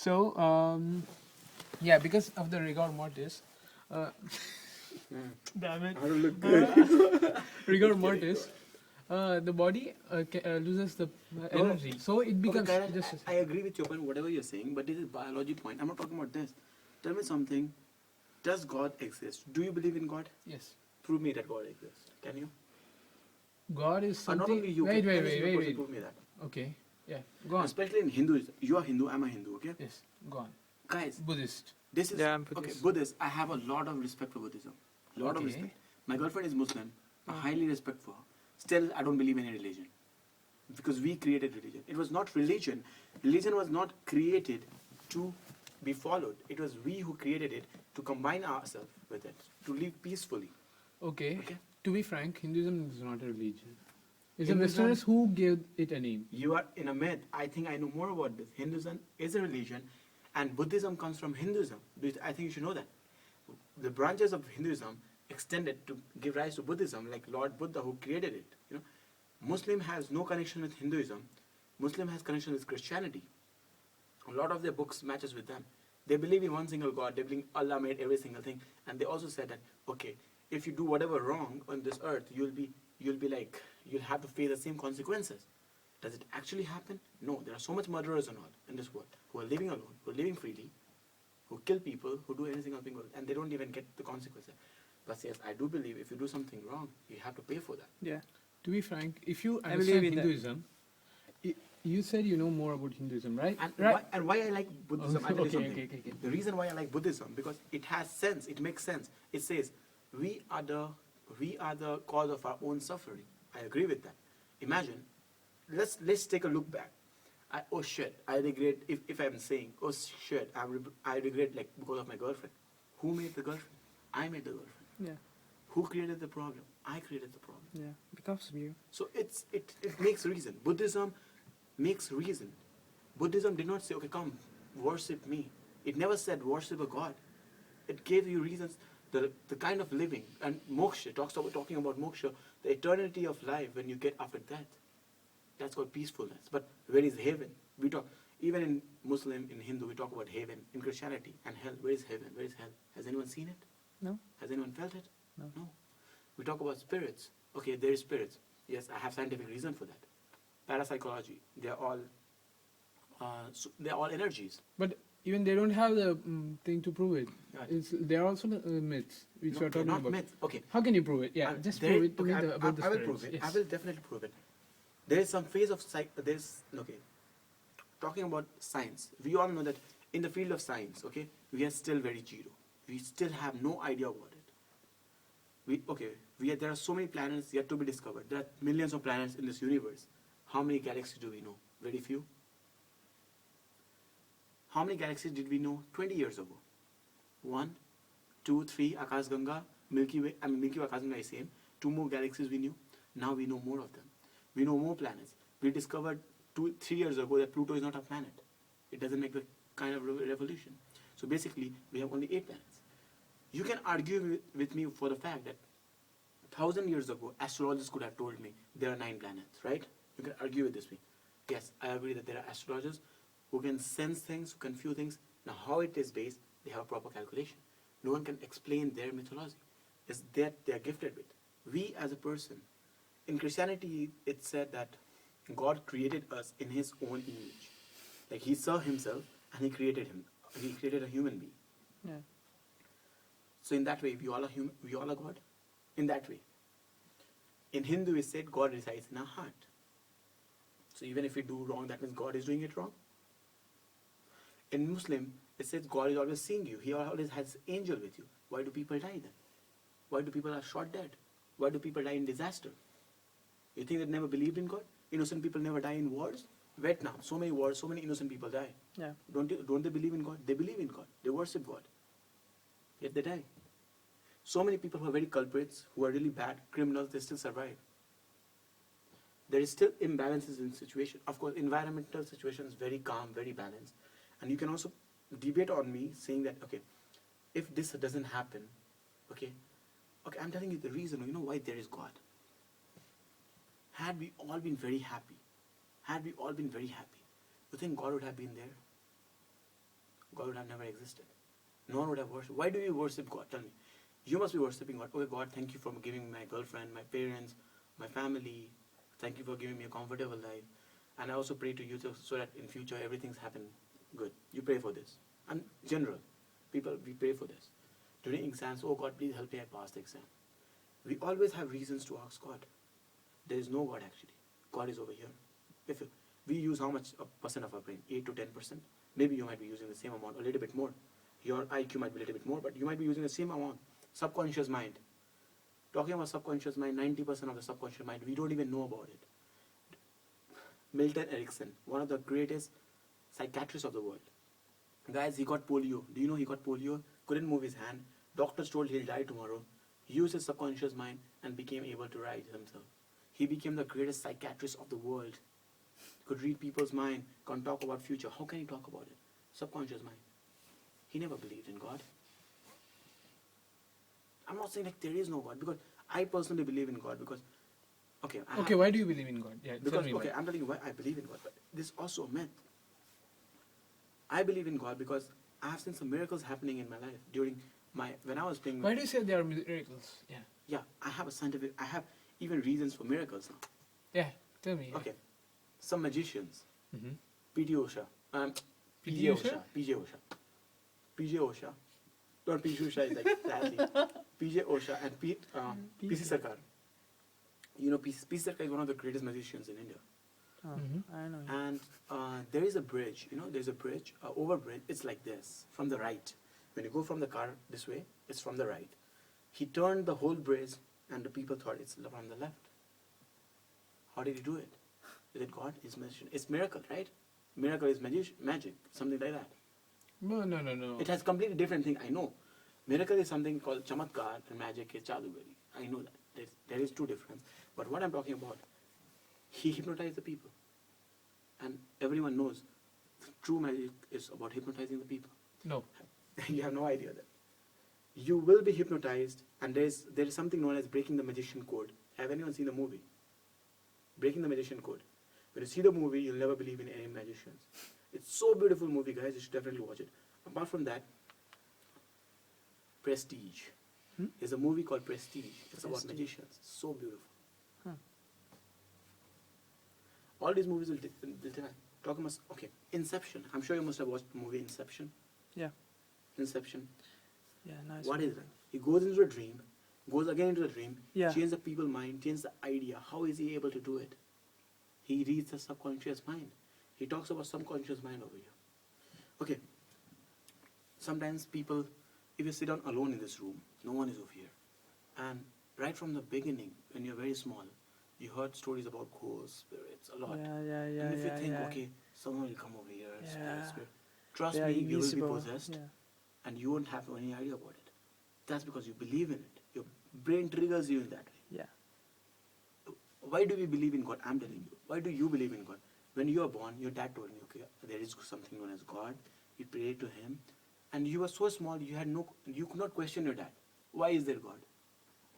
So, yeah, because of the rigor mortis, uh, damn it, I don't look good. rigor mortis, the body loses the No, no. energy, so it Okay, becomes Kailash, just. I agree with your point, whatever you're saying, but this is biology point. I'm not talking about this. Tell me something. Does God exist? Do you believe in God? Yes, Prove me that God exists. Can you? God is Or not something. only you, Wait, wait, any wait, single wait, person wait. prove me that. Okay, yeah, go And on. especially in Hinduism. You are Hindu, I'm a Hindu, okay? Yes, go on. Guys, Buddhist. this is Yeah, I'm okay. Buddhist. Buddhist. I have a lot of respect for Buddhism. Lot of Okay. respect. My girlfriend is Muslim. I highly respect for her. Still, I don't believe in any religion because we created religion. It was not religion. Religion was not created to be followed. It was we who created it to combine ourselves with it to live peacefully. Okay. Okay. To be frank, Hinduism is not a religion. It's the Hinduism- Westerners who gave it a name. You are in a myth. I think I know more about this. Hinduism is a religion, and Buddhism comes from Hinduism. I think you should know that. The branches of Hinduism extended to give rise to Buddhism, like Lord Buddha who created it. You know, Muslim has no connection with Hinduism. Muslim has connection with Christianity. A lot of their books matches with them. They believe in one single God. They believe Allah made every single thing, and they also said that okay, if you do whatever wrong on this earth, you'll have to face the same consequences. Does it actually happen? No. There are so much murderers and all in this world who are living alone, who are living freely, who kill people, who do anything else, and they don't even get the consequences. But yes, I do believe if you do something wrong, you have to pay for that. Yeah. To be frank, if you I understand believe in that. Hinduism, you said you know more about Hinduism, right? And why I like Buddhism, I'll tell you Okay, something. okay. The reason why I like Buddhism, because it has sense, it makes sense. It says, we are the cause of our own suffering. I agree with that. Imagine, let's take a look back. Oh shit, I regret, if I'm saying, oh shit, I regret like because of my girlfriend. Who made the girlfriend? I made the girlfriend. Yeah. Who created the problem? I created the problem. Yeah. Because of you. So it makes reason. Buddhism makes reason. Buddhism did not say, okay, come, worship me. It never said worship a god. It gave you reasons, the kind of living. And moksha, talking about moksha, the eternity of life when you get after death. That's called peacefulness. But where is heaven? We talk, even in Muslim, in Hindu, we talk about heaven. In Christianity and hell, where is heaven? Where is hell? Has anyone seen it? No. Has anyone felt it? No. We talk about spirits. Okay, there is spirits. Yes, I have scientific reason for that. Parapsychology, they're all energies. But even they don't have the thing to prove it. Right. They're also myths which No, we are they're talking not about. myths. Okay. How can you prove it? Yeah, I- just there- prove it to me okay, about the I will spirits. prove it. Yes. I will definitely prove it. There is some phase of talking about science. We all know that in the field of science, okay, we are still very zero. We still have no idea about it. There are so many planets yet to be discovered. There are millions of planets in this universe. How many galaxies do we know? Very few. How many galaxies did we know 20 years ago? 1, 2, 3, Akashganga, Milky Way. Milky Way, Akashganga is same. 2 more galaxies we knew. Now we know more of them. We know more planets. We discovered 2, 3 years ago that Pluto is not a planet. It doesn't make the kind of revolution. So basically, we have only 8 planets. You can argue with me for the fact that 1,000 years ago, astrologers could have told me there are 9 planets, right? You can argue with this me. Yes, I agree that there are astrologers who can sense things, who can feel things. Now, how it is based, they have a proper calculation. No one can explain their mythology. It's that they are gifted with. We as a person, in Christianity, it said that God created us in His own image. Like He saw Himself and He created him. He created a human being. Yeah. So in that way, we all are God. In that way. In Hindu, it said God resides in our heart. So even if we do wrong, that means God is doing it wrong. In Muslim, it says God is always seeing you. He always has angel with you. Why do people die then? Why do people are shot dead? Why do people die in disaster? You think they never believed in God? Innocent people never die in wars? Vietnam, so many wars, so many innocent people die. Yeah. Don't they believe in God? They believe in God. They worship God. Yet they die. So many people who are very culprits, who are really bad, criminals, they still survive. There is still imbalances in situation. Of course, environmental situation is very calm, very balanced. And you can also debate on me saying that, okay, if this doesn't happen, okay, I'm telling you the reason, you know why there is God. Had we all been very happy, you think God would have been there? God would have never existed. No one would have worshipped. Why do you worship God? Tell me. You must be worshipping God. Okay, God, thank you for giving me my girlfriend, my parents, my family. Thank you for giving me a comfortable life. And I also pray to you so that in future everything's happen good. You pray for this. And general, people, we pray for this. During exams, oh God, please help me, I pass the exam. We always have reasons to ask God. There is no God actually. God is over here. If we use how much a percent of our brain? 8 to 10%. Maybe you might be using the same amount, a little bit more. Your IQ might be a little bit more, but you might be using the same amount. Subconscious mind. Talking about subconscious mind, 90% of the subconscious mind, we don't even know about it. Milton Erickson, one of the greatest psychiatrists of the world. Guys, he got polio. Do you know he got polio? Couldn't move his hand. Doctors told he'll die tomorrow. He used his subconscious mind and became able to write himself. He became the greatest psychiatrist of the world. Could read people's mind, can't talk about future. How can he talk about it? Subconscious mind. He never believed in God. I'm not saying like there is no God, because I personally believe in God because, okay. Okay, why do you believe in God? Yeah, because, tell me okay, why. I'm telling you why I believe in God, but this is also a myth. I believe in God because I have seen some miracles happening in my life when I was playing. Why do you say there are miracles? Yeah. Yeah, I have even reasons for miracles now. Yeah, tell me. Yeah. Okay, some magicians, Mm-hmm. P.T. Osha, P.T. Osha? PJ Osha, not P.T. Osha is like sadly, PJ Osha and P.C. Sarkar. You know, P.C. Sarkar is one of the greatest magicians in India. I know. And there is a bridge, there's a bridge, overbridge, it's like this, from the right. When you go from the car this way, it's from the right. He turned the whole bridge and the people thought it's from the left. How did he do it? Is it God? Is magician? It's miracle, right? Miracle is magic, something like that. No. It has completely different thing, I know. Miracle is something called chamatkar and magic is jadugari. I know that. There is two difference. But what I'm talking about, he hypnotized the people. And everyone knows true magic is about hypnotizing the people. No. You have no idea that. You will be hypnotized, and there is something known as breaking the magician code. Have anyone seen the movie? Breaking the magician code. When you see the movie, you'll never believe in any magicians. It's so beautiful movie, guys. You should definitely watch it. Apart from that, Prestige. There's a movie called Prestige. It's about Prestige. magicians. So beautiful. Huh. All these movies will talk about, okay, Inception. I'm sure you must have watched the movie Inception. Yeah. Inception. Yeah, nice. What is it? He goes into a dream, goes again into the dream, Yeah. changes the people's mind, changes the idea. How is he able to do it? He reads the subconscious mind. He talks about subconscious mind over here. Okay. Sometimes people, if you sit down alone in this room, no one is over here. And right from the beginning, when you're very small, you heard stories about ghosts, spirits, a lot. Yeah. And if you think, yeah. okay, someone will come over here, Yeah. spirit. Trust They are me, you will be invisible. possessed. Yeah. And you won't have any idea about it. That's because you believe in it. Your brain triggers you in that way. Yeah. Why do we believe in God? I'm telling you. Why do you believe in God? When you were born, your dad told me, okay, there is something known as God. You pray to Him, and you were so small, you could not question your dad. Why is there God?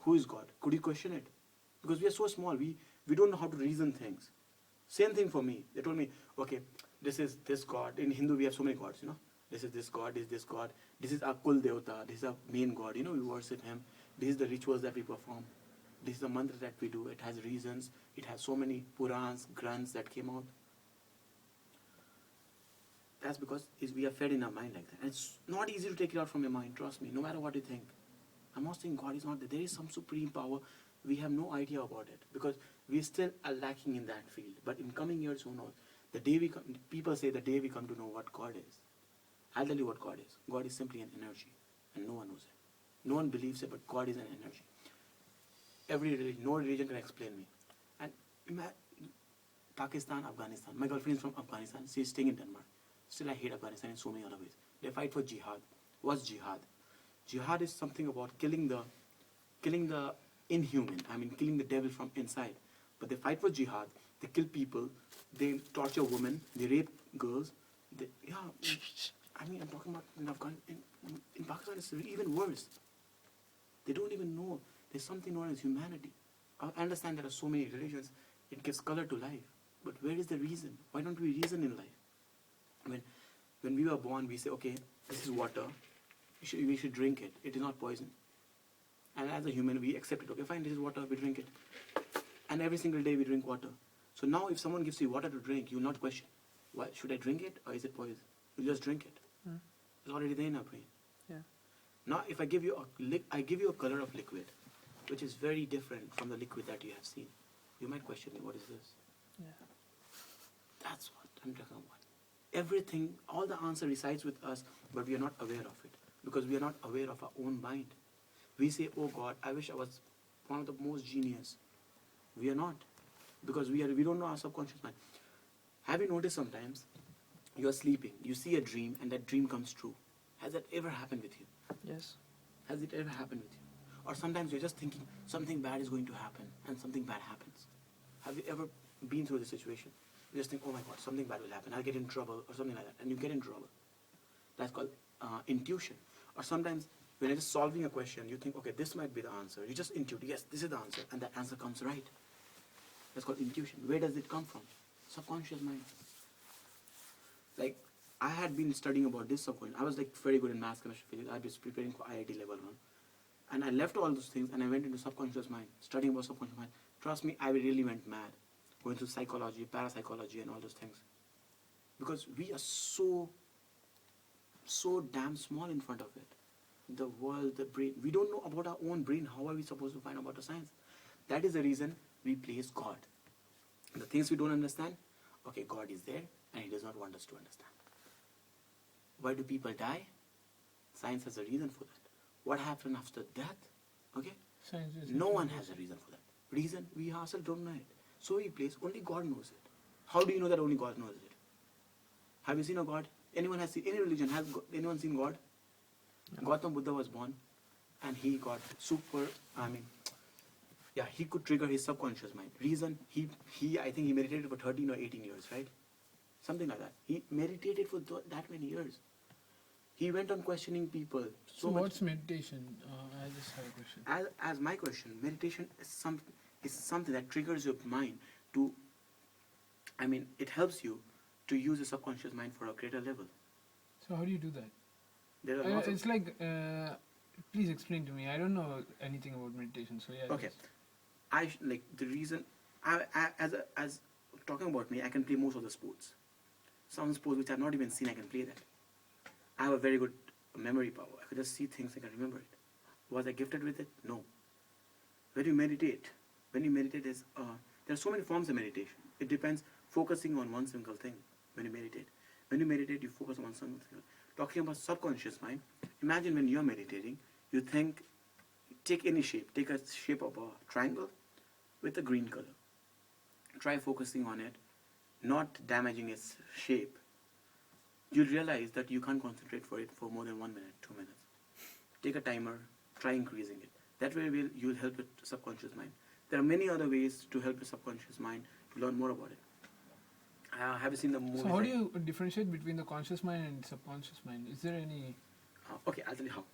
Who is God? Could you question it? Because we are so small, we don't know how to reason things. Same thing for me. They told me, okay, this is this God. In Hindu, we have so many gods, This is this God, this is this God. This is our Kul Devata, this is our main God. We worship Him. This is the rituals that we perform. This is the mantra that we do. It has reasons. It has so many Purans, Granths that came out. That's because we are fed in our mind like that. And it's not easy to take it out from your mind, trust me, no matter what you think. I'm not saying God is not there. There is some supreme power. We have no idea about it because we still are lacking in that field. But in coming years, who knows? People say the day we come to know what God is. I'll tell you what God is. God is simply an energy, and no one knows it. No one believes it, but God is an energy. No religion can explain me. And Pakistan, Afghanistan. My girlfriend is from Afghanistan. She's staying in Denmark. Still, I hate Afghanistan in so many other ways. They fight for jihad. What's jihad? Jihad is something about killing the inhuman. Killing the devil from inside. But they fight for jihad. They kill people. They torture women. They rape girls. I'm talking about in Pakistan, it's even worse. They don't even know there's something known as humanity. I understand there are so many religions. It gives color to life. But where is the reason? Why don't we reason in life? When we were born, we say, okay, this is water. We should drink it. It is not poison. And as a human, we accept it. Okay, fine, this is water, we drink it. And every single day we drink water. So now if someone gives you water to drink, you will not question, why, should I drink it or is it poison? You just drink it. Hmm. It's already there in our brain. Yeah. Now if I give you I give you a color of liquid, which is very different from the liquid that you have seen, you might question me, what is this? Yeah. That's what I'm talking about. Everything, all the answer resides with us, but we are not aware of it because we are not aware of our own mind. We say, oh God, I wish I was one of the most genius. We are not, because we don't know our subconscious mind. Have you noticed sometimes you are sleeping, you see a dream, and that dream comes true? Has that ever happened with you? Yes. Has it ever happened with you? Or sometimes you're just thinking something bad is going to happen, and something bad happens. Have you ever been through this situation? You just think, oh my God, something bad will happen. I'll get in trouble, or something like that, and you get in trouble. That's called intuition. Or sometimes when you're just solving a question, you think, okay, this might be the answer. You just intuit, yes, this is the answer, and that answer comes right. That's called intuition. Where does it come from? Subconscious mind. Like, I had been studying about this subconscious. I was like very good in maths, chemistry, physics. I was preparing for IIT level 1. And I left all those things and I went into subconscious mind, studying about subconscious mind. Trust me, I really went mad, going through psychology, parapsychology, and all those things. Because we are so damn small in front of it. The world, the brain. We don't know about our own brain. How are we supposed to find out about the science? That is the reason we place God. The things we don't understand, okay, God is there and He does not want us to understand. Why do people die? Science has a reason for that. What happened after death? Okay? Science is No one has a reason for that. Reason, we ourselves don't know it. So we place, only God knows it. How do you know that only God knows it? Have you seen a God? Anyone has seen, any religion, has anyone seen God? No. Gautam Buddha was born and he got he could trigger his subconscious mind. Reason, I think he meditated for 13 or 18 years, right? Something like that. He meditated for that many years. He went on questioning people. So much. what's meditation? I just have a question. As my question, meditation is something that triggers your mind to, it helps you to use the subconscious mind for a greater level. So how do you do that? There are lots of, It's like, please explain to me. I don't know anything about meditation. So yeah. okay. The reason, as talking about me, I can play most of the sports. Some sports which I've not even seen, I can play that. I have a very good memory power. I could just see things, I can remember it. Was I gifted with it? No. When you meditate, there are so many forms of meditation. It depends, focusing on one single thing when you meditate. When you meditate, you focus on one single thing. Talking about subconscious mind, imagine when you're meditating, you think, take any shape. Take a shape of a triangle with a green color. Try focusing on it, not damaging its shape. You'll realize that you can't concentrate for it for more than 1 minute, 2 minutes. Take a timer, try increasing it. That way you'll help your subconscious mind. There are many other ways to help your subconscious mind to learn more about it. Have you seen the movie? So how do you differentiate between the conscious mind and subconscious mind? Is there any... Okay, I'll tell you how.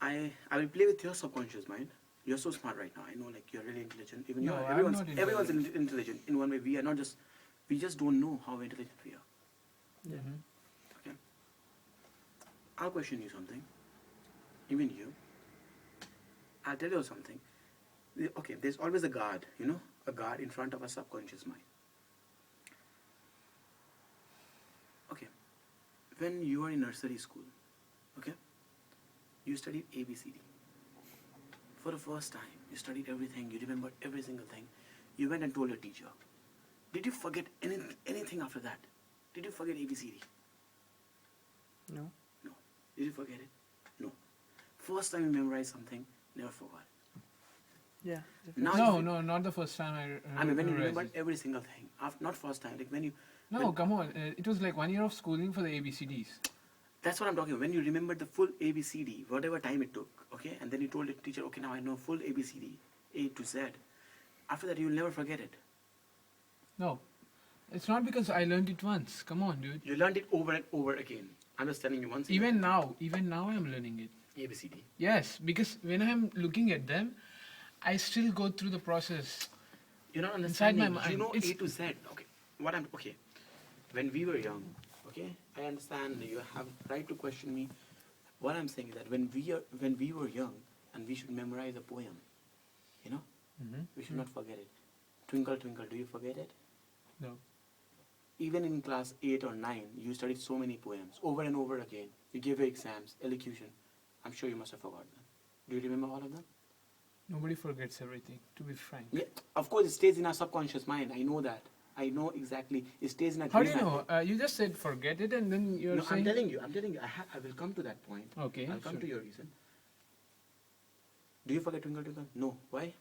I will play with your subconscious mind. You're so smart right now. I know, like, you're really intelligent. Even No, everyone's intelligent in one way. We are not just, we just don't know how intelligent we are. Yeah. Okay. I'll question you something. Even you. I'll tell you something. Okay, there's always a guard, a guard in front of a subconscious mind. Okay. When you are in nursery school, okay, you studied ABCD. For the first time, you studied everything, you remembered every single thing. You went and told your teacher. Did you forget anything after that? Did you forget ABCD? No. No. Did you forget it? No. First time you memorized something, never forgot. Yeah. Now No, not the first time when you memorized remembered it. every single thing. Not first time, like when you... No, come on. It was like 1 year of schooling for the ABCDs. That's what I'm talking about. When you remembered the full ABCD, whatever time it took, okay? And then you told the teacher, okay, now I know full ABCD, A to Z. After that, you'll never forget it. No. It's not because I learned it once. Come on, dude. You learned it over and over again. I'm just telling you once. Even now I'm learning it. ABCD. Yes, because when I'm looking at them, I still go through the process. You're not Inside understanding. my mind. You know It's- A to Z. Okay. Okay. When we were young, Okay, I understand you have right to question me. What I'm saying is that when we were young and we should memorize a poem, you know, we should not forget it. Twinkle twinkle, do you forget it? No. Even in class 8 or 9, you studied so many poems over and over again. You gave your exams, elocution. I'm sure you must have forgotten them. Do you remember all of them? Nobody forgets everything, to be frank. Yeah, of course, it stays in our subconscious mind. I know that. I know exactly. It stays in our How do you gray know? matter. You just said forget it, and then you're No, saying. I'm telling you. I will come to that point. Okay. I'll come sure. to your reason. Do you forget Twinkle Twinkle? No. Why?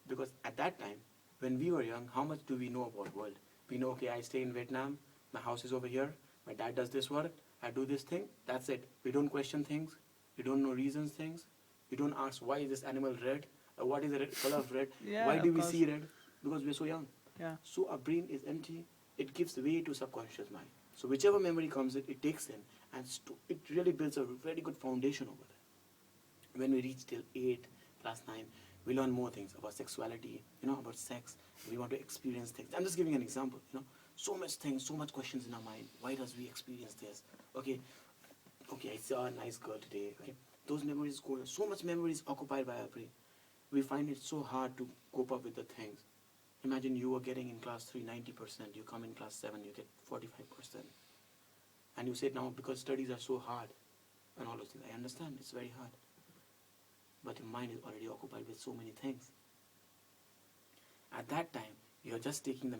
Because at that time, when we were young, how much do we know about world? We know, okay, I stay in Vietnam, my house is over here, my dad does this work, I do this thing, that's it. We don't question things, we don't know reasons things, we don't ask why is this animal red, or what is the color of red, Yeah, why do of we course. see red? Because we're so young. Yeah. So our brain is empty, it gives way to subconscious mind. So whichever memory comes in, it takes in, and it really builds a very good foundation over there. When we reach till 8, class 9, we learn more things about sexuality, about sex. We want to experience things. I'm just giving an example, so much things, so much questions in our mind. Why does we experience this? Okay, I saw a nice girl today. Okay, those memories go. So much memories occupied by our brain. We find it so hard to cope up with the things. Imagine you were getting in class 3 90%. You come in class 7, you get 45%. And you say now because studies are so hard and all those things. I understand it's very hard. But your mind is already occupied with so many things. At that time, you're just taking the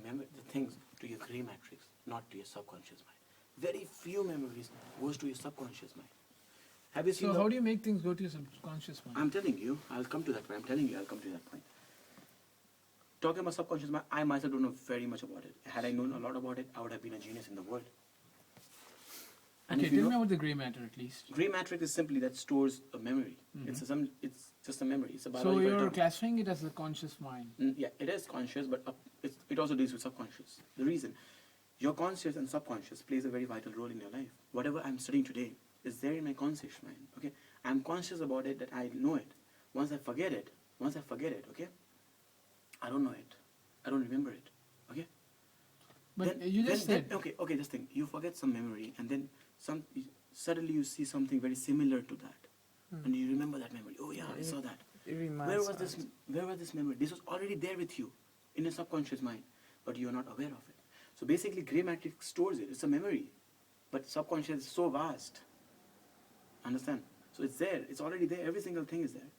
things to your gray matrix, not to your subconscious mind. Very few memories goes to your subconscious mind. Have you seen? So how do you make things go to your subconscious mind? I'm telling you, I'll come to that point. I'm telling you, I'll come to that point. Talking about subconscious mind, I myself don't know very much about it. Had I known a lot about it, I would have been a genius in the world. And Okay, if you tell know- me about the grey matter at least. Gray matrix is simply that stores a memory. It's just a memory. It's a So biological you're term. classifying it as the conscious mind. Yeah, it is conscious, but it also deals with subconscious. The reason, your conscious and subconscious plays a very vital role in your life. Whatever I'm studying today is there in my conscious mind. Okay, I'm conscious about it, that I know it. Once I forget it, okay, I don't know it. I don't remember it. Okay. But you just said. Okay, just think. You forget some memory, and then suddenly you see something very similar to that, and you remember that memory. Oh yeah, I saw that. It reminds Where was us. this memory? This was already there with you in your subconscious mind, but you're not aware of it. So basically, gray matrix stores it. It's a memory, but subconscious is so vast. Understand? So it's there. It's already there. Every single thing is there.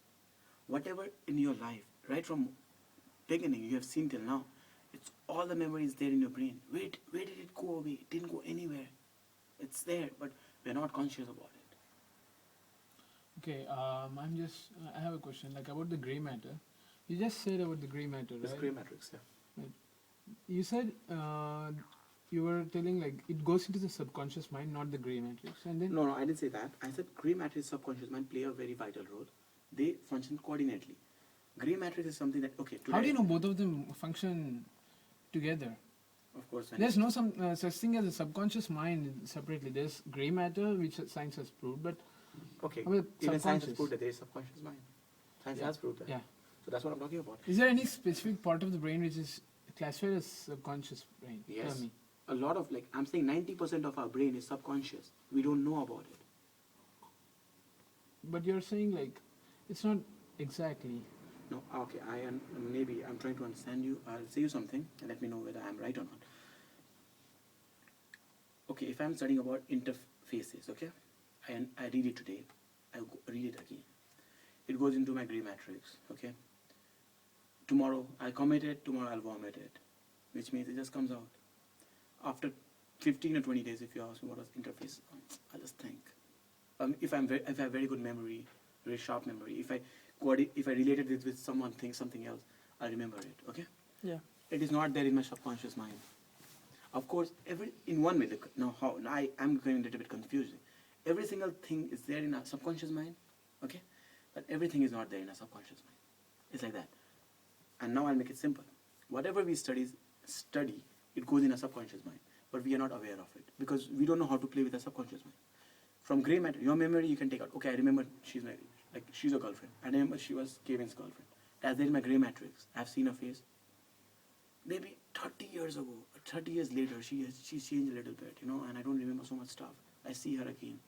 Whatever in your life, right from beginning you have seen till now, it's all the memories there in your brain. Where did it go away? It didn't go anywhere. It's there, but we're not conscious about it. Okay, I have a question, like about the grey matter. You just said about the grey matter, It's right? gray matrix, yeah. You said you were telling like it goes into the subconscious mind, not the grey matrix, and then No, I didn't say that. I said gray matrix, subconscious mind play a very vital role. They function coordinately. Gray matrix is something that, okay, today, how do you know both of them function together? of course, There's no such thing as a subconscious mind separately. There's grey matter, which science has proved, but okay, how about even science has subconscious? proved that there is subconscious mind. Science Yeah. has proved that. Yeah. So that's what I'm talking about. Is there any specific part of the brain which is classified as subconscious brain? Yes. Tell me. A lot of, like, I'm saying 90% of our brain is subconscious. We don't know about it. But you're saying like it's not exactly. No, okay, maybe I'm trying to understand you. I'll say you something and let me know whether I'm right or not. Okay, if I'm studying about interfaces, okay, I read it today, read it again. It goes into my gray matrix, okay. Tomorrow I'll commit it, tomorrow I'll vomit it, which means it just comes out. After 15 or 20 days, if you ask me what was interface, I'll just think. If I have very good memory, very sharp memory, if I related it with someone, think something else, I'll remember it, okay. Yeah. It is not there in my subconscious mind. Of course, in one way. Now, I'm going a little bit confusing. Every single thing is there in our subconscious mind, okay? But everything is not there in our subconscious mind. It's like that. And now I'll make it simple. Whatever we study, it goes in our subconscious mind, but we are not aware of it because we don't know how to play with our subconscious mind. From gray matter, your memory you can take out. Okay, I remember she's your girlfriend. I remember she was Kevin's girlfriend. That's there in my gray matrix. I've seen her face. Maybe 30 years ago, or 30 years later, she's changed a little bit, you know, and I don't remember so much stuff. I see her again.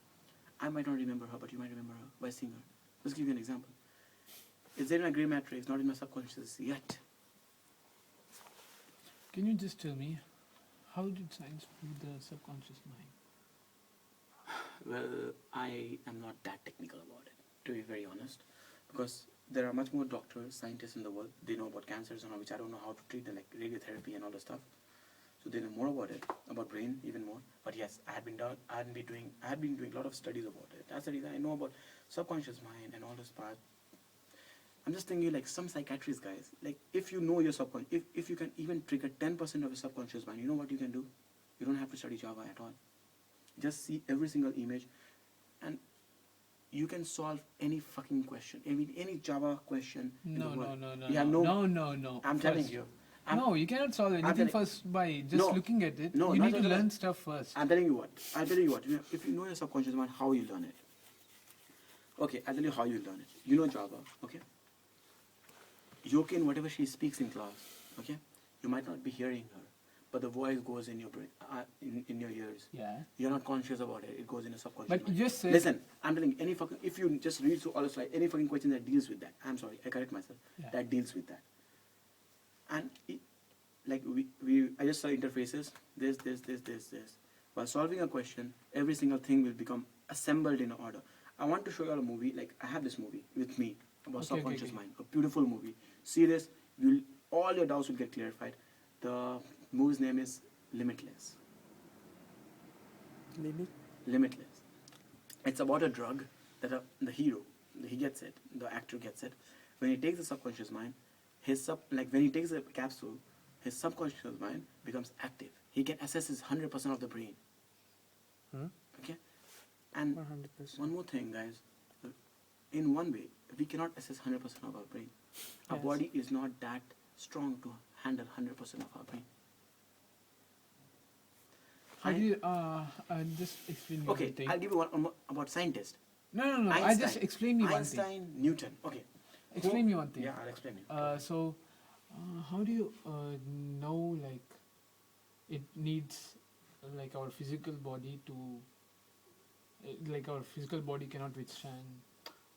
I might not remember her, but you might remember her by seeing her. Let's give you an example. It's there in my gray matrix, not in my subconscious yet. Can you just tell me, how did science prove the subconscious mind? Well, I am not that technical about it, to be very honest, because there are much more doctors, scientists in the world. They know about cancers and all, which I don't know how to treat them, like radiotherapy and all the stuff. So they know more about it, about brain even more. But yes, I had been doing a lot of studies about it. That's the reason I know about subconscious mind and all this part. I'm just thinking, like, some psychiatrists, guys, like, if you know your subconscious, if you can even trigger 10% of your subconscious mind, you know what you can do? You don't have to study Java at all. Just see every single image, and you can solve any fucking question. I mean, any Java question in the No, world. no, no, You have no. I'm telling you. No, you cannot solve anything telling- first by just No. looking at it. No, You not need to just that. learn stuff first. I'm telling you what. If you know your subconscious mind, how you learn it. Okay, I'll tell you how you learn it. You know Java, okay? Yokin, whatever she speaks in class, okay? You might not be hearing her, but the voice goes in your brain, in your ears. Yeah. You're not conscious about it. It goes in your subconscious But you mind. just said... Listen, I'm telling you, if you just read through all the slides, any fucking question that deals with that, I'm sorry, I correct myself, Yeah. that deals with that. And I just saw interfaces, this. While solving a question, every single thing will become assembled in order. I want to show you all a movie, like I have this movie with me about Okay, subconscious okay. mind, a beautiful movie. See this, all your doubts will get clarified. The movie's name is Limitless. Limitless. It's about a drug that the hero, he gets it, the actor gets it. When he takes the subconscious mind, when he takes the capsule, his subconscious mind becomes active. He can access 100% of the brain. Hmm? Okay? And 100%. one more thing, guys. In one way, we cannot access 100% of our brain. Our Yes. body is not that strong to handle 100% of our brain. How do you... just explain me Okay, one thing. I'll give you one about scientists. No. I just explain me one thing. Einstein, Newton. Okay. Explain me one thing. Yeah, I'll explain you. So, how do you know, like, it needs, like, our physical body to... like, our physical body cannot withstand...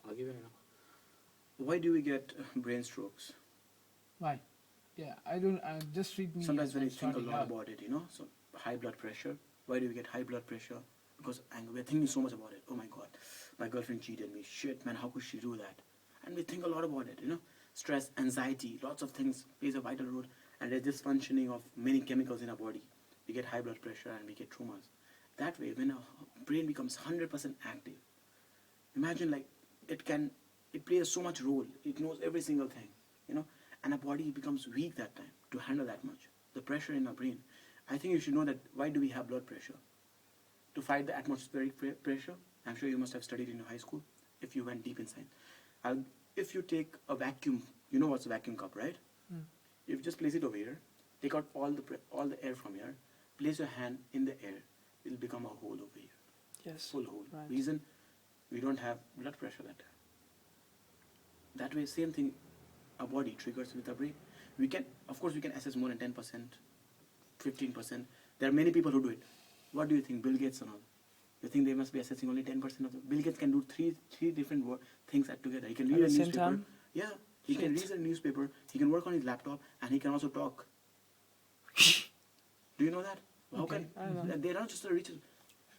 I'll give you an example. Why do we get brain strokes? Why? Yeah, I don't... just treat me Sometimes as when I'm you think a starting lot out. about it, so high blood pressure. Why do we get high blood pressure? Because we're thinking so much about it. Oh my God, my girlfriend cheated me. Shit, man, how could she do that? And we think a lot about it, Stress, anxiety, lots of things plays a vital role. And there's dysfunctioning of many chemicals in our body. We get high blood pressure and we get traumas. That way, when our brain becomes 100% active, imagine like it plays so much role. It knows every single thing, and our body becomes weak that time to handle that much. The pressure in our brain. I think you should know that why do we have blood pressure? To fight the atmospheric pressure. I'm sure you must have studied in your high school if you went deep in science. If you take a vacuum, you know what's a vacuum cup, right? Mm. If you just place it over here, take out all the air from here, place your hand in the air, it'll become a hole over here. Yes. Full hole. Right. Reason, we don't have blood pressure that time. That way, same thing, our body triggers with our brain. Of course, we can access more than 10%, 15%. There are many people who do it. What do you think, Bill Gates and all? You think they must be accessing only 10% of the... Bill Gates can do three different things together. He can read At a the same newspaper. time? Yeah, he can read a newspaper. He can work on his laptop, and he can also talk. Do you know that? How Okay. can... I don't know. They're not just the richest.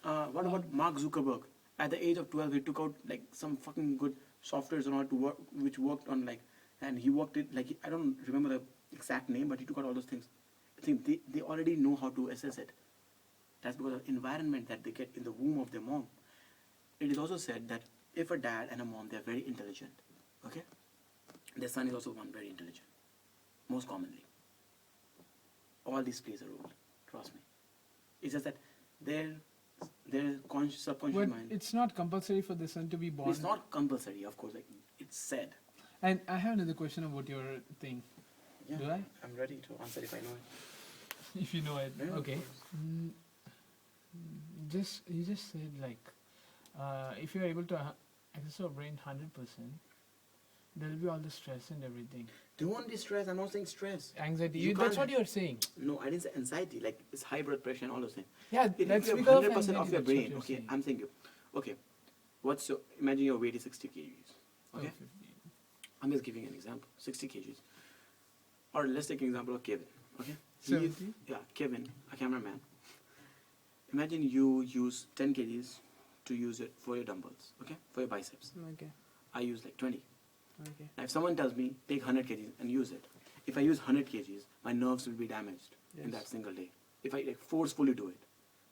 What about Mark Zuckerberg? At the age of 12, he took out like some fucking good softwares and all to work, which worked on like, and he worked it like, I don't remember the exact name, but he took out all those things. I think they already know how to assess it. That's because of the environment that they get in the womb of their mom. It is also said that if a dad and a mom, they're very intelligent, okay? Their son is also one very intelligent, most commonly. All these plays a role, trust me. It's just that their subconscious But mind. it's not compulsory for the son to be born. It's not compulsory, of course, like it's said. And I have another question about your thing. Yeah, Do I? I'm ready to answer if I know it. If you know it. Yeah, of Okay. course. You just said like, if you're able to access your brain 100%, There'll be all the stress and everything. There won't be stress. I'm not saying stress. Anxiety. You That's can't- what you're saying. No, I didn't say anxiety. Like it's high blood pressure and all those things. Yeah, It that's is because 100% of of anxiety, your that's what brain. you're Okay, saying. I'm thinking. Okay, what's your? Imagine your weight is 60 kgs. Okay, Oh, 50. I'm just giving an example. 60 kgs. Or let's take an example of Kevin. Okay, He is- 70? yeah, Kevin, a cameraman. Imagine you use 10 kgs to use it for your dumbbells. Okay, for your biceps. Okay. I use like 20. Okay. Now, if someone tells me take 100 kgs and use it, if I use 100 kgs, my nerves will be damaged in Yes. that single day. If I like forcefully do it,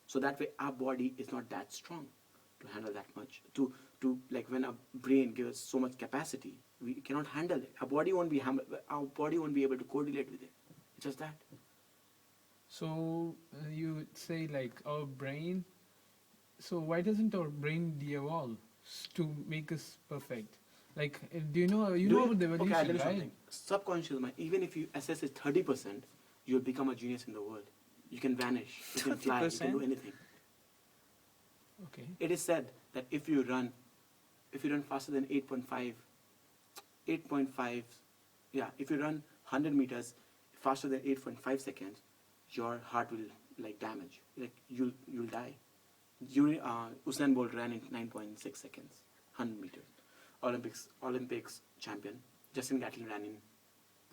so that way our body is not that strong to handle that much. To like when our brain gives us so much capacity, we cannot handle it. Our body won't be our body won't be able to correlate with it. It's just that. So you would say like our brain. So why doesn't our brain de-evolve to make us perfect? Like, do you know about the evolution, Okay, I'll tell you right? something. Subconscious mind, even if you assess it 30%, you'll become a genius in the world. You can vanish, you can fly, you can do 30%? anything. Okay. It is said that if you run faster than 8.5, if you run 100 meters faster than 8.5 seconds, your heart will like damage, like you'll die. Usain Bolt ran in 9.6 seconds, 100 meters. Olympics champion Justin Gatlin ran in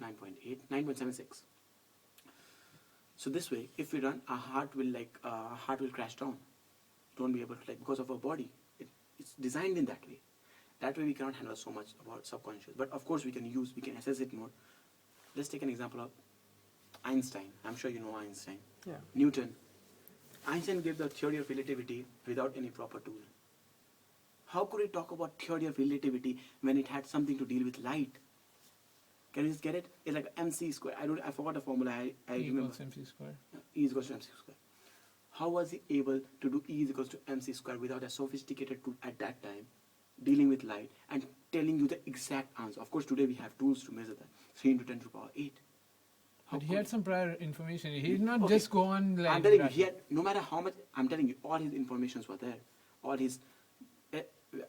9.76. So this way, if we run, our heart will crash down. It won't be able to because of our body. It's designed in that way. That way we cannot handle so much about subconscious. But of course we can assess it more. Let's take an example of Einstein. I'm sure you know Einstein. Yeah. Newton. Einstein gave the theory of relativity without any proper tool. How could he talk about theory of relativity when it had something to deal with light? Can you just get it? It's like mc square. I forgot the formula. I E remember. equals MC square. E is equals to mc square. How was he able to do E is equals to mc square without a sophisticated tool at that time, dealing with light and telling you the exact answer? Of course, today we have tools to measure that. 3 into 10 to the power 8. How But he could had some prior information. He did not Okay. just go on like. I'm telling you, that. he had, no matter how much, I'm telling you, all his informations were there. All his,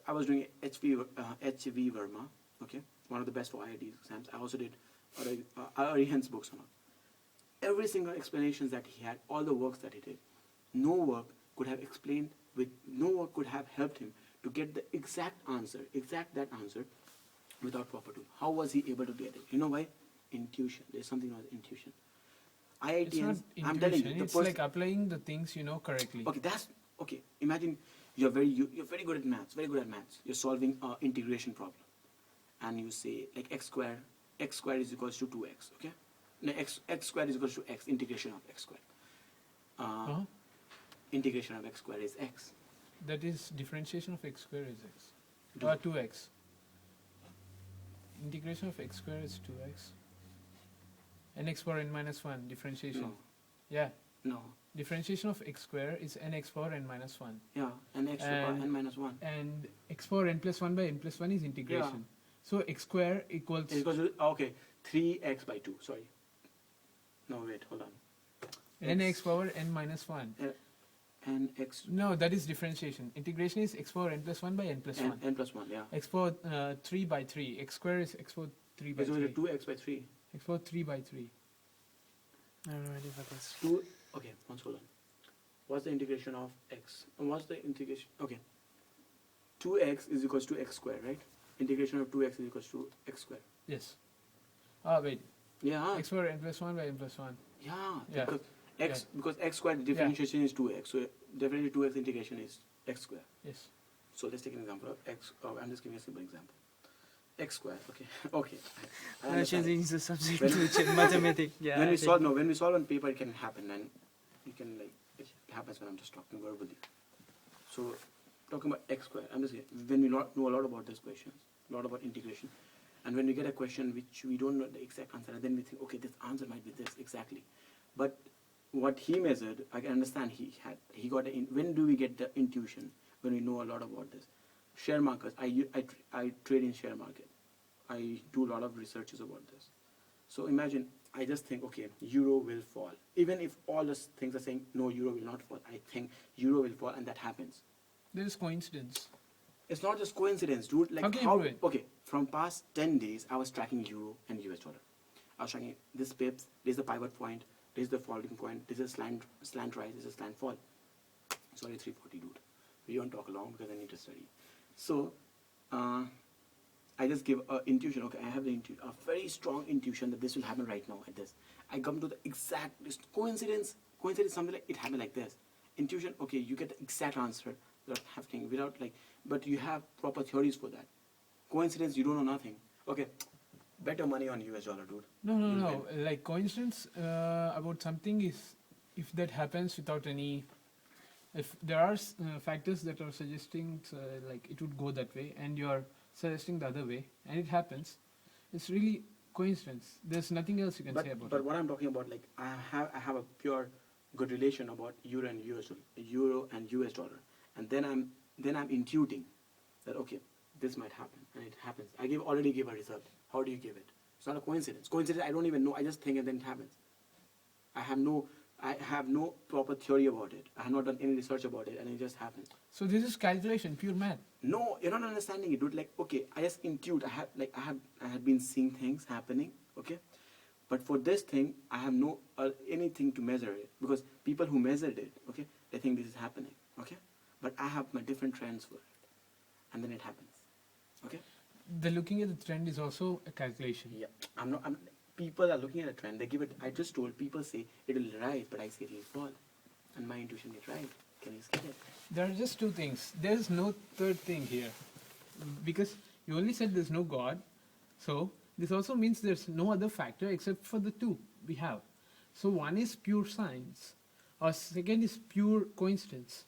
I was doing H.V. Verma, okay, one of the best for IIT exams. I also did Arihant's books on it. Every single explanations that he had, all the works that he did, no work could have helped him to get the exact answer without proper tool. How was he able to get it? You know why? Intuition. There's something called intuition. It's not IITians, I'm telling you, intuition. the It's person, like applying the things you know correctly. okay, that's okay. Imagine you're very good at maths, You're solving an integration problem, and you say like x square is equals to 2x. Okay, no, x square is equals to x. Integration of x square. Huh? Integration of x square is x. That is differentiation of x square is x. Do- Or 2x. Integration of x square is 2x. And x power n minus 1 differentiation. No, Yeah. no, Differentiation of x square is nx power n minus 1. yeah, and x to the power And- n minus 1. And x power n plus 1 by n plus 1 is integration. So x square equals. It's equals to, okay, 3x by 2. Sorry. No, wait, hold on. nx power n minus 1. And x No, that is differentiation. Integration is x power n plus 1 by n plus 1. n plus 1. Yeah. X power 3 by 3. X square is x power 3 by It's equal 3. to 2x by 3. X power 3 by 3. I have no idea for this. 2. Okay, once hold on. What's the integration of x? And what's the integration? Okay. 2x is equals to x square, right? Integration of 2x is equals to x square. Yes. Ah, wait. Yeah. X power n plus 1 by n plus 1. Yeah. Yeah. Because x square differentiation is 2x. So definitely 2x integration is x square. Yes. So let's take an example of x. Oh, I'm just giving a simple example. X square. Okay. Okay. I No, understand it. changing the subject When- to mathematics. Yeah. when I we think- solve on paper, it can happen, and you can like it happens when I'm just talking verbally. So talking about x square, I'm just when we know a lot about these questions, a lot about integration, and when we get a question which we don't know the exact answer, and then we think, okay, this answer might be this exactly, but what he measured, I can understand he got when do we get the intuition? When we know a lot about this. Share markets, I trade in share market. I do a lot of researches about this. So imagine, I just think, okay, euro will fall. Even if all those things are saying, no, euro will not fall, I think euro will fall, and that happens. There is coincidence. It's not just coincidence, dude. Like How can you prove it? Okay, from past 10 days, I was tracking euro and US dollar. I was tracking this pips, this is the pivot point, this is the falling point, this is slant rise, this is slant fall. Sorry, 340, dude. We won't talk long because I need to study. So, I just give intuition. Okay, I have a very strong intuition that this will happen right now at this. I come to the exact coincidence. Coincidence, something like it happened like this. Intuition. Okay, you get the exact answer without happening, without like, but you have proper theories for that. Coincidence, you don't know nothing. Okay, better money on US dollar, dude. No, You'll no. win. Like coincidence about something is if that happens without any. If there are factors that are suggesting like it would go that way, and you are suggesting the other way, and it happens, it's really coincidence. There's nothing else you can say about But it. what I'm talking about, like I have a pure good relation about euro and US dollar, and then I'm intuiting that okay, this might happen, and it happens. Already gave a result. How do you give it? It's not a coincidence. Coincidence, I don't even know. I just think and then it happens. I have no proper theory about it. I have not done any research about it, and it just happens. So this is calculation, pure math. No, you're not understanding it, dude. Like, okay, I just intuit. I had been seeing things happening, okay, but for this thing, I have no anything to measure it because people who measured it, okay, they think this is happening, okay, but I have my different trends for it, and then it happens, okay. The looking at the trend is also a calculation. Yeah, people are looking at a trend. They give it. I just told people say it will rise, but I say it will fall, and my intuition is right. Can you skip it? There are just two things. There's no third thing here. Because you only said there's no God. So this also means there's no other factor except for the two we have. So one is pure science, or second is pure coincidence.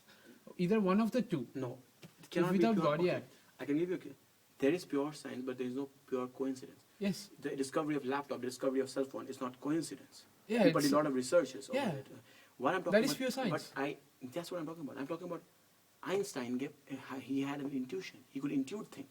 Either one of the two. No, it cannot Without be pure. God, Okay, yeah. I can give you. Okay. There is pure science, but there is no pure coincidence. Yes. The discovery of laptop, the discovery of cell phone is not coincidence. Yeah, People it's- did a lot of researches on yeah. it. What I'm talking That is about, pure science. But that's what I'm talking about. I'm talking about Einstein. He had an intuition. He could intuit things.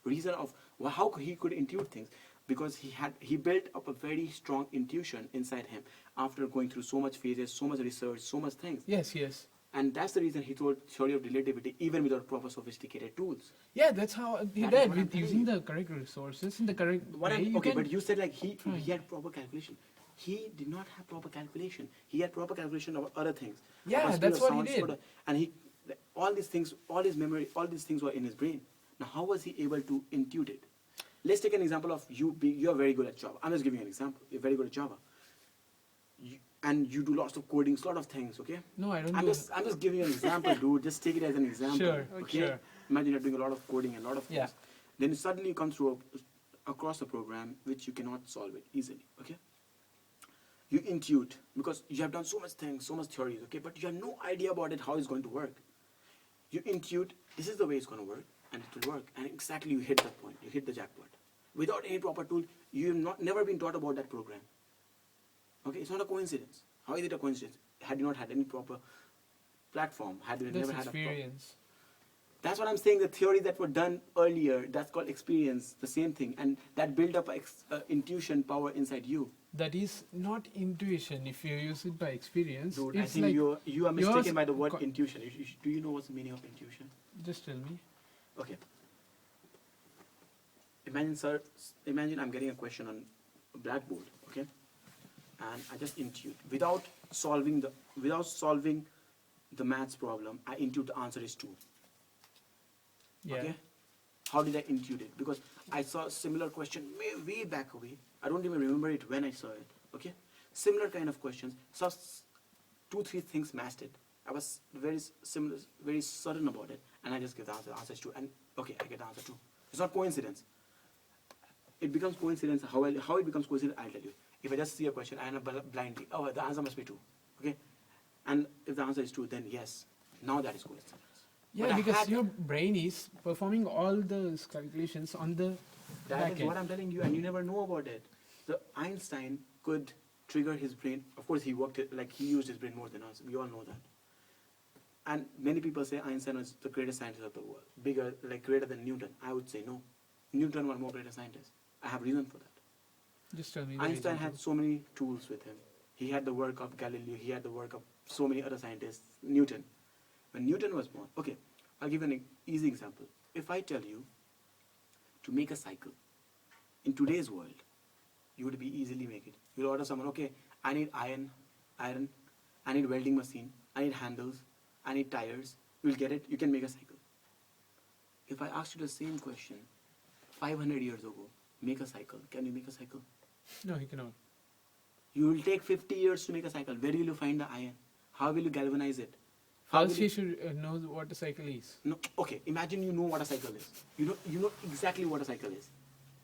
Reason of how he could intuit things because he built up a very strong intuition inside him after going through so much phases, so much research, so much things. Yes, yes. And that's the reason he told theory of relativity even without proper sophisticated tools. Yeah, that's how he That is did what I'm with telling using you. the correct resources in the correct What way. okay, can- but you said like he Right. had proper calculation. He did not have proper calculation. He had proper calculation of other things. Yeah, About speed that's of what he sound, did. speed of- and all these things, all his memory, all these things were in his brain. Now, how was he able to intuit it? Let's take an example of you're very good at Java. I'm just giving you an example. You're very good at Java. And you do lots of codings, lot of things, okay? No, I don't I'm do just giving you an example, dude. Just take it as an example. Sure, Okay. sure. Imagine you're doing a lot of coding and a lot of things. Yeah. Then suddenly you come through across a program which you cannot solve it easily. Okay. You intuit because you have done so much things, so much theories. Okay, but you have no idea about it how it's going to work. You intuit this is the way it's going to work, and it will work. And exactly you hit that point. You hit the jackpot. Without any proper tool, you have never been taught about that program. Okay, it's not a coincidence. How is it a coincidence? Had you not had any proper platform, had you That's never had experience. that's what I'm saying. The theories that were done earlier, that's called experience, the same thing, and that build up intuition power inside you. That is not intuition if you use it by experience. Dude, I it's think like, you are yours mistaken by the word co- intuition. Do you know what's the meaning of intuition? just tell me. Okay. Imagine I'm getting a question on a blackboard, okay, and I just intuit without solving the maths problem. I intuit the answer is 2. Yeah. Okay. How did I intuit it? Because I saw a similar question way back away. I don't even remember it when I saw it. Okay. Similar kind of questions. Saw 2-3 things matched it. I was very similar, very certain about it, and I just get the answer. The answer is 2, and okay, I get the answer 2. It's not coincidence. It becomes coincidence. How it becomes coincidence, I'll tell you. If I just see a question and blindly, oh, the answer must be 2. Okay. And if the answer is 2, then yes, now that is coincidence. But Yeah, I because had- your brain is performing all those calculations on the That back is end. what I'm telling you, and you never know about it. The Einstein could trigger his brain. Of course, he used his brain more than us. We all know that. And many people say Einstein was the greatest scientist of the world, greater than Newton. I would say no. Newton was more greater scientist. I have reason for that. Just tell me. the Einstein reason. had so many tools with him. He had the work of Galileo. He had the work of so many other scientists. Newton. When Newton was born, okay, I'll give an easy example. If tell you to make a cycle in today's world, you would be easily make it. You'll order someone, okay, I need iron, I need welding machine, I need handles, I need tires. You'll get it. You can make a cycle. If I asked you the same question 500 years ago, make a cycle. Can you make a cycle? No, he cannot. You will take 50 years to make a cycle. Where will you find the iron? How will you galvanize it? How will First, you- he should know what a cycle is. No, okay. Imagine you know what a cycle is. You know exactly what a cycle is.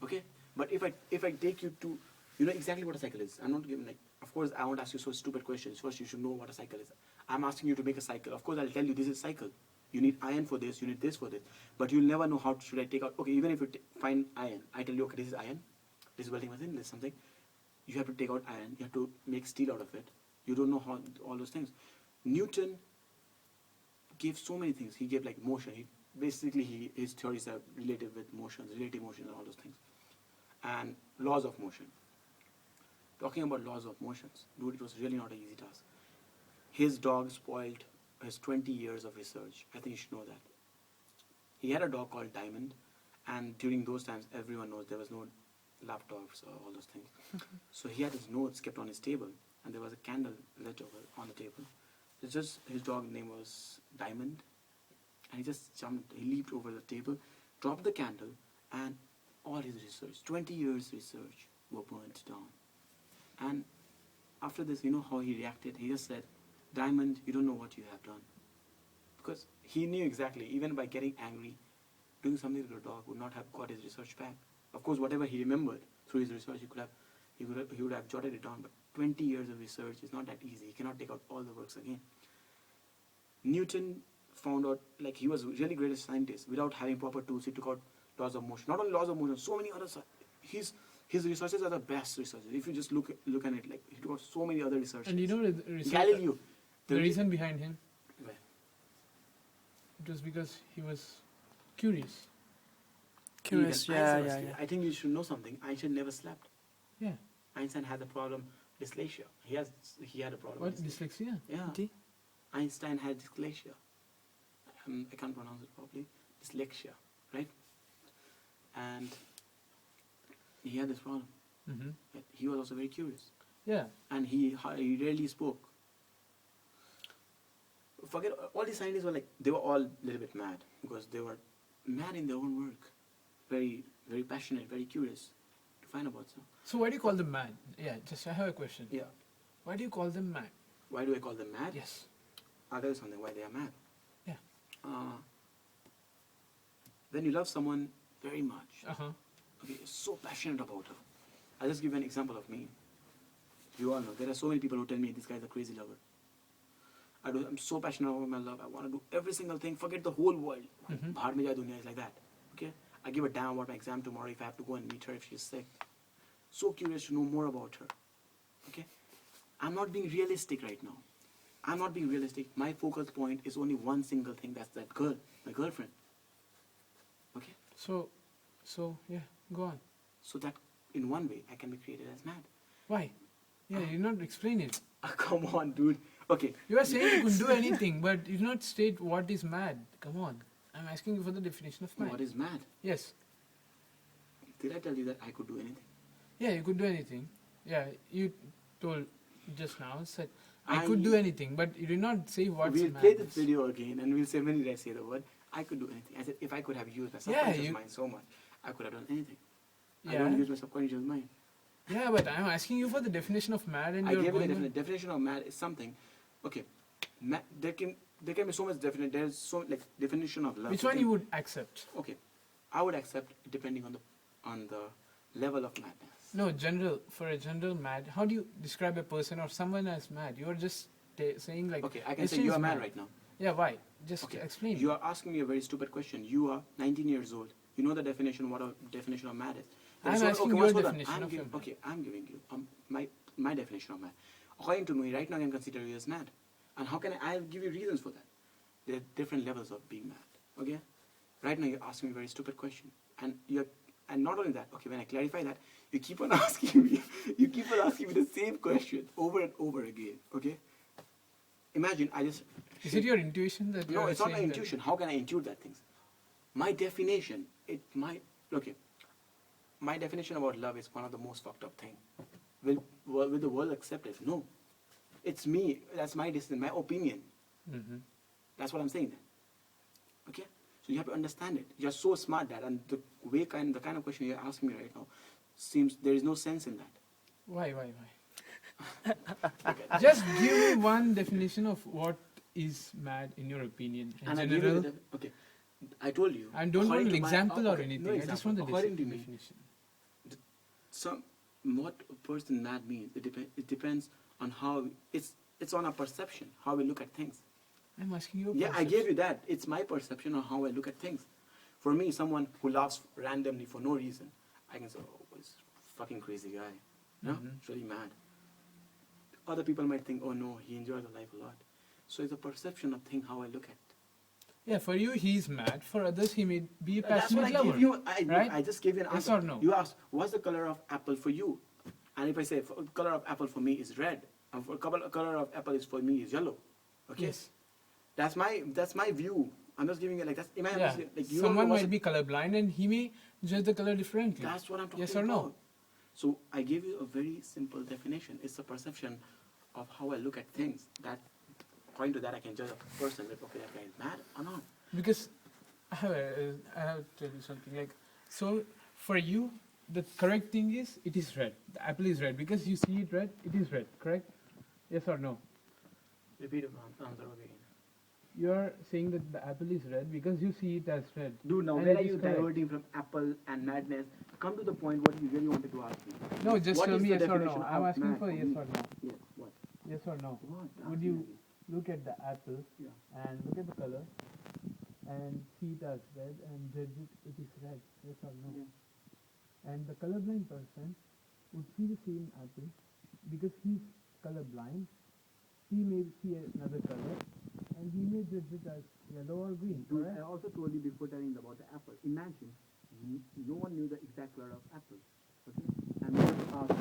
Okay. But if I take you to, you know exactly what a cycle is. I'm not giving like. Of course, I won't ask you so stupid questions. First, you should know what a cycle is. I'm asking you to make a cycle. Of course, I'll tell you this is cycle. You need iron for this. You need this for this. But you'll never know how should I take out. Okay, even if you find iron, I tell you, okay, this is iron. This is welding machine. This is something. You have to take out iron. You have to make steel out of it. You don't know how all those things. Newton gave so many things. He gave like motion. His theories are related with motions, relative motion, and all those things, and laws of motion. Talking about laws of motions, dude, it was really not an easy task. His dog spoiled his 20 years of research. I think you should know that. He had a dog called Diamond, and during those times, everyone knows there was no laptops or all those things. So he had his notes kept on his table, and there was a candle lit over on the table. It's just his dog name was Diamond, and he just jumped. He leaped over the table, dropped the candle, and all his research, 20 years research, were burnt down. And after this, you know how he reacted? He just said, Diamond, you don't know what you have done. Because he knew exactly, even by getting angry, doing something to the dog would not have got his research back. Of course, whatever he remembered through his research, he would have jotted it down. But 20 years of research is not that easy. He cannot take out all the works again. Newton found out, like he was really greatest scientist. Without having proper tools, he took out laws of motion. Not only laws of motion, so many other. His researches are the best researches. If you just look at it, like he took out so many other researches. And you know the reason, Galileo. the reason behind him? Well, It was because he was curious. Curious, even yeah, Einstein was yeah, curious. yeah. I think you should know something. Einstein never slept. Yeah. Einstein had the problem dyslexia. He had a problem. What? with dyslexia. Dyslexia? Yeah. D? Einstein had dyslexia. I can't pronounce it properly. Dyslexia, right? And he had this problem. Mm-hmm. But he was also very curious, Yeah. and he rarely spoke. Forget all these scientists were like they were all a little bit mad because they were mad in their own work, very very passionate, very curious to find about stuff. So why do you call them mad? Yeah, just I have a question. Yeah. Why do you call them mad? Why do I call them mad? Yes. I'll tell you something. Why they are mad. Yeah. When you love someone very much, Uh-huh. okay, you're so passionate about her. I'll just give you an example of me. You all know there are so many people who tell me this guy's a crazy lover. I'm so passionate about my love. I want to do every single thing. Forget the whole world. Mhm. Bhar mein jaye dunya is like that. Okay. I give a damn about my exam tomorrow if I have to go and meet her if she's sick. So curious to know more about her. Okay. I'm not being realistic right now. I'm not being realistic. My focal point is only one single thing. That's that girl, my girlfriend. Okay. So yeah, go on. So that in one way I can be created as mad. Why? Yeah, you did not explain it. Come on, dude. Okay. You are saying you could do anything, but you did not state what is mad. Come on. I'm asking you for the definition of mad. What is mad? Yes. Did I tell you that I could do anything? Yeah, you could do anything. Yeah, you told just now, said I I- could do anything, but you did not say what's We'll mad. play this video again and we'll say, when did I say the word? I could do anything. I said, if I could have used my subconscious you- mind so much, I could have done anything. I Yeah. don't use my subconscious mind. Yeah, but I'm asking you for the definition of mad, and I you're gave it a going on. definition of mad is something. Okay, there can be so much definite. There's so like definition of love. Which one you would accept? Okay, I would accept depending on the level of madness. No, for a general mad, how do you describe a person or someone as mad? You're just saying like. Okay, I can this say you is are mad right now. Yeah, why? Just Okay, explain. You are asking me a very stupid question. You are 19 years old. You know the definition. What a definition of mad is. I'm So- asking okay, your hold on. definition I'm of giving, mad. Okay, I'm giving you my definition of mad. According to me, right now I can consider you as mad. And how can I'll give you reasons for that. There are different levels of being mad. Okay? Right now you're asking me a very stupid question. And not only that, okay, when I clarify that, you keep on asking me the same question over and over again. Okay? Imagine I just Is it your intuition that No, you're it's not my saying that- intuition. How can I intuit that things? My definition, my definition about love is one of the most fucked up thing. Will the world accept it? No. It's me. That's my decision, my opinion. Mm-hmm. That's what I'm saying. Okay? So you have to understand it. You're so smart, Dad, and the kind of question you're asking me right now seems there is no sense in that. Why? Okay. Just give me one definition of what is mad in your opinion in And I gave general. you okay. I told you. I don't want according an to my- example or okay, anything. no I just want the According to me, definition. what a person mad means, it depends on how it's on a perception, how we look at things. I'm asking you. A Yeah, I perception. gave you that. It's my perception of how I look at things. For me, someone who laughs randomly for no reason, I can say, oh, this fucking crazy guy. No, Mhm. it's really mad. Other people might think, oh no, he enjoys the life a lot. So it's a perception of thing how I look at. Yeah, for you he's mad. For others he may be a That's what passionate I lover. give you. right? I just gave you an Yes answer. or no? You asked, what's the color of apple for you? And if I say, color of apple for me is red, and for color of apple is for me is yellow. Okay. Yes. That's my view. I'm just giving you like that's. Imagine Yeah. like you Someone know might be colorblind and he may judge the color differently. That's what I'm talking Yes or about. no? So I gave you a very simple definition. It's a perception of how I look at things. That according to that I can judge a person if okay that guy is mad or not. Because I have to tell you something like, so for you the correct thing is it is red. The apple is red because you see it red. It is red, correct? Yes or no? Repeat the answer again. You are saying that the apple is red because you see it as red. Dude, now And where it are is you correct. diverting from apple and madness? Come to the point what you really wanted to ask me. No, just What tell is me the yes or no. definition I'm of asking mad for for yes me? or no. Yes, what? Yes or no? What? Would Ask you me. look at the apple Yeah. and look at the color and see it as red and judge it is red? Yes or no? Yeah. And the colorblind person would see the same apple because he's colorblind. He may see another color and he may judge it as yellow or green. Dude, Correct? I also told you before telling about the apple. Imagine no one knew the exact color of apple. Okay? And we have to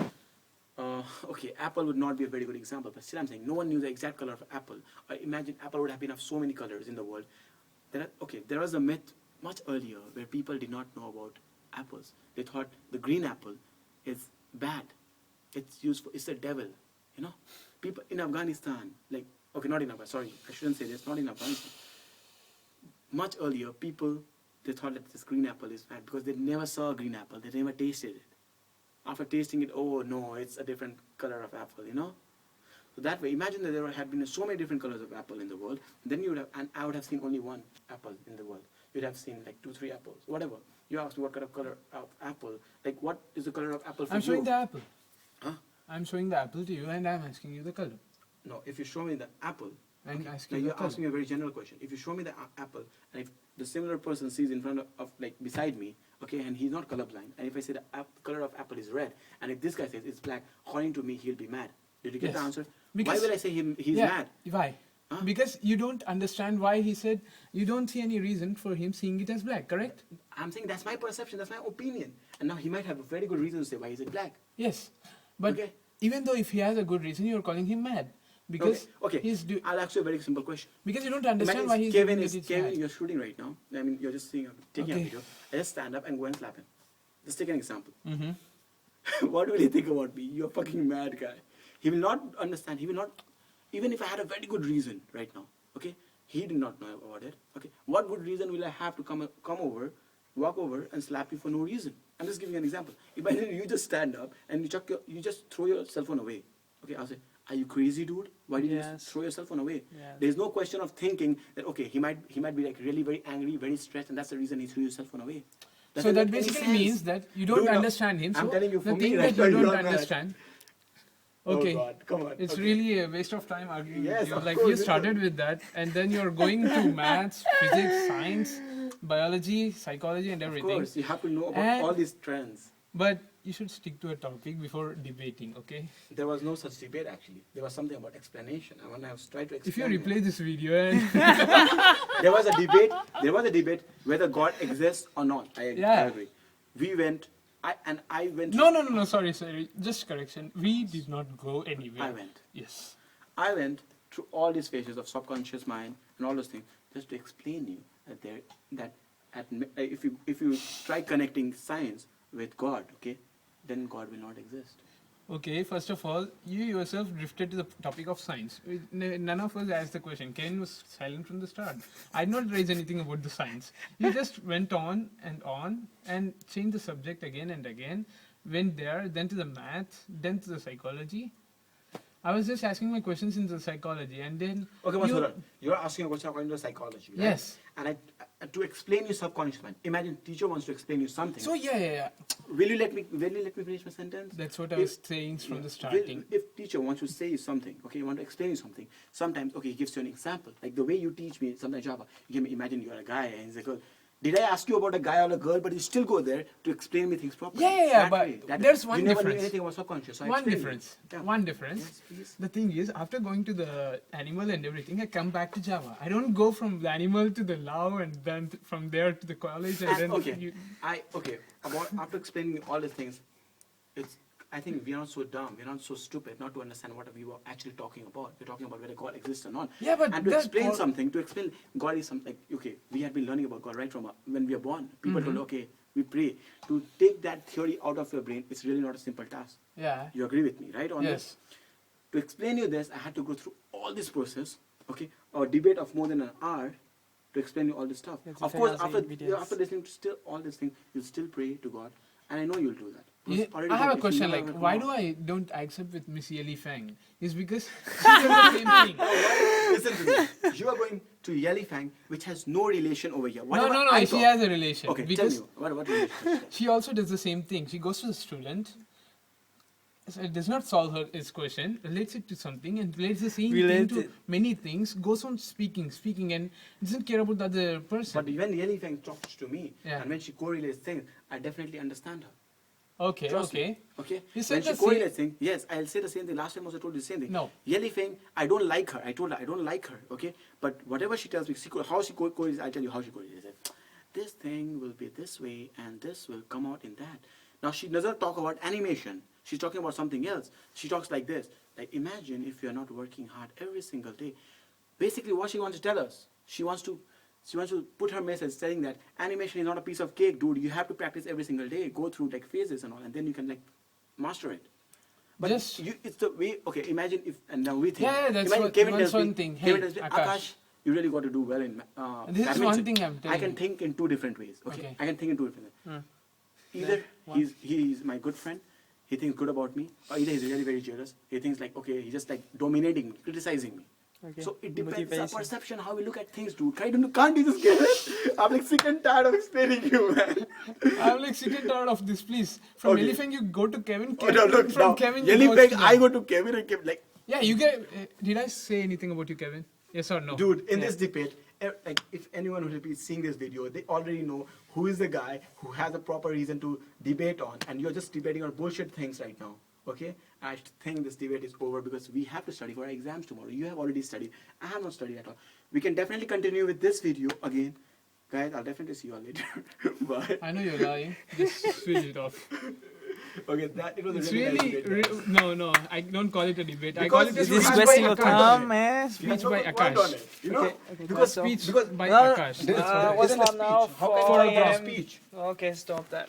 ask, okay, apple would not be a very good example, but still I'm saying no one knew the exact color of apple. Imagine apple would have been of so many colors in the world. There was a myth much earlier where people did not know about apples. They thought the green apple is bad. It's useful. It's the devil. You know, people in Afghanistan, like not in Afghanistan. Sorry, I shouldn't say this. Not in Afghanistan. Much earlier, people they thought that this green apple is bad because they never saw a green apple. They never tasted it. After tasting it, oh no, it's a different color of apple. You know. So that way, imagine that there had been so many different colors of apple in the world. Then you would have, and I would have seen only one apple in the world. You'd have seen like 2, 3 apples, whatever. You asked me what kind of color of apple. Like, what is the color of apple for I'm you? showing the apple. Huh? I'm showing the apple to you and I'm asking you the color. No, if you show me the apple, And okay, asking now the you're color. asking me a very general question. If you show me the apple, and if the similar person sees in front of like beside me, okay, and he's not colorblind, and if I say the color of apple is red, and if this guy says it's black, according to me, he'll be mad. Did you get the Yes. answer? Because- Why will I say he's yeah, mad? Why? Huh? Because you don't understand why he said you don't see any reason for him seeing it as black, correct? I'm saying that's my perception, that's my opinion. And now he might have a very good reason to say why is it black. Yes. But Okay. even though if he has a good reason, you're calling him mad. Because okay. he's I'll ask you a very simple question. because you don't understand why he's Kevin doing is it. It's Kevin, mad. you're shooting right now. I mean, you're just taking a Okay. video. I just stand up and go and slap him. Just take an example. Mm-hmm. What will he think about me? You're a fucking mad guy. He will not understand. He will not, even if I had a very good reason right now, okay? He did not know about it, okay? What good reason will I have to come over, walk over and slap you for no reason? I'm just giving you an example. Imagine you just stand up and you just throw your cell phone away. Okay, I'll say, are you crazy, dude? Why did you Yes. just throw your cell phone away? Yes. There's no question of thinking that, okay, he might be like really very angry, very stressed, and that's the reason he threw his cell phone away. So Doesn't that make any basically sense. means that you don't Dude, no, understand him. I'm So telling you, the for me thing right that you now, don't you're mad. understand. Oh Okay. God, come on. It's okay. really a waste of time arguing Yes, with you. of Like course, you it's started with that, and then you're going to maths, physics, science, biology, psychology, and Of everything. course, you have to know about And- all these trends. But you should stick to a topic before debating, okay? There was no such debate actually. There was something about explanation. I want to try to explain. If you it. replay this video and there was a debate. There was a debate whether God exists or not. I Yeah. agree. We went. I went. no, sorry, just correction. We did not go anywhere. I went. Yes. I went through all these phases of subconscious mind and all those things just to explain you that if you try connecting science with God, okay, then God will not exist. Okay, first of all, you yourself drifted to the topic of science. None of us asked the question. Kevin was silent from the start. I did not raise anything about the science. You just went on and changed the subject again and again. Went there, then to the math, then to the psychology. I was just asking my questions in the psychology, and then Okay, Mansur, you're asking a question according to psychology, right? Yes. And to explain your subconscious mind, imagine teacher wants to explain you something. So yeah. Will you let me finish my sentence? That's what I was saying from the Will- starting. If teacher wants to say you something, okay, you want to explain you something, sometimes, okay, he gives you an example. Like the way you teach me, sometimes Java, you give me, imagine you're a guy and he's a girl. Did I ask you about a guy or a girl, but you still go there to explain me things properly? Yeah, That but way, there's one you never knew difference. anything about subconscious. So I One explained difference. you. Yeah. One difference. Yes, please. The thing is, after going to the animal and everything, I come back to Java. I don't go from the animal to the love and then from there to the college and And, then okay, after explaining all these things, I think we are not so dumb, we are not so stupid not to understand what we were actually talking about. We're talking about whether God exists or not. Yeah, but and to that's explain all- something, to explain God is something, like, okay, we had been learning about God right from when we are born. People Mm-hmm. told, okay, we pray. To take that theory out of your brain, it's really not a simple task. yeah. You agree with me, right? On Yes. this? To explain you this, I had to go through all this process, okay, a debate of more than an hour to explain you all this stuff. Yes, Of if I course, can say after videos. after listening to still all these things, you'll still pray to God, and I know you'll do that. Yeah, Because already I have God, a if you question never like, have why come do out- I don't accept with Miss Yeli Fang? Is because she does the same thing. Listen to me. You are going to Yeli Fang, which has no relation over here. No, Whatever no, I she talk- has a relation. Okay, because tell me what relation? she also does the same thing. She goes to the student. So it does not solve his question, relates it to something, and relates the same thing Relates to it. many things, goes on speaking, and doesn't care about the other person. But when Yeli Fang talks to me, Yeah. and when she correlates things, I definitely understand her. Okay, Trust me. okay. Okay. You said When she the same- correlates things, yes, I'll say the same thing. Last time also I told you the same thing. No. Yeli Fang, I don't like her. I told her I don't like her. Okay. But whatever she tells me, how she correlates, I'll tell you how she correlates it. This thing will be this way, and this will come out in that. Now she doesn't talk about animation. She's talking about something else. She talks like this. Like imagine if you're not working hard every single day. Basically, what she wants to tell us, she wants to put her message saying that animation is not a piece of cake, dude. You have to practice every single day, go through like phases and all, and then you can like master it. But Just- it's the way. Okay, imagine if and now we think. Yeah, that's imagine what- Kevin that's tells me- one thing. Kevin Hey, tells me, Akash. Akash, you really got to do well in. This is badminton." one thing I'm I telling can you. think in two different ways. Okay, Okay. I can think in two different ways. Either he's my good friend, he thinks good about me, or either he's really very jealous. He thinks like, okay, he's just like dominating me, criticizing me. Okay. So it depends on Motivation. perception, how we look at things, dude. Can't be this scared. I'm like sick and tired of explaining you, man. I'm like sick and tired of this, please. From Okay. Elephant, you go to Kevin. Oh, no, look, from now, Kevin, Yelly go Peg, to I go to Kevin and Kevin like, Yeah, you get. Did I say anything about you, Kevin? Yes or no? dude, in Yeah. this debate, like if anyone will be seeing this video, they already know who is the guy who has a proper reason to debate on, and you're just debating on bullshit things right now. Okay, I think this debate is over because we have to study for our exams tomorrow. You have already studied. I have not studied at all. We can definitely continue with this video again. Guys, I'll definitely see you all later. Bye. I know you're lying. Just switch it off. Okay, that it was It's a really nice really, debate, guys. no. I don't call it a debate. I call Because it a this This is Speech speech wasting by your Akash. time, man. Speech You by have to work Akash. on it, you know? Okay, Because so- Speech because by No, Akash. This- what's isn't a up now? speech. How can you 4 talk about a.m.? speech? Okay, stop that.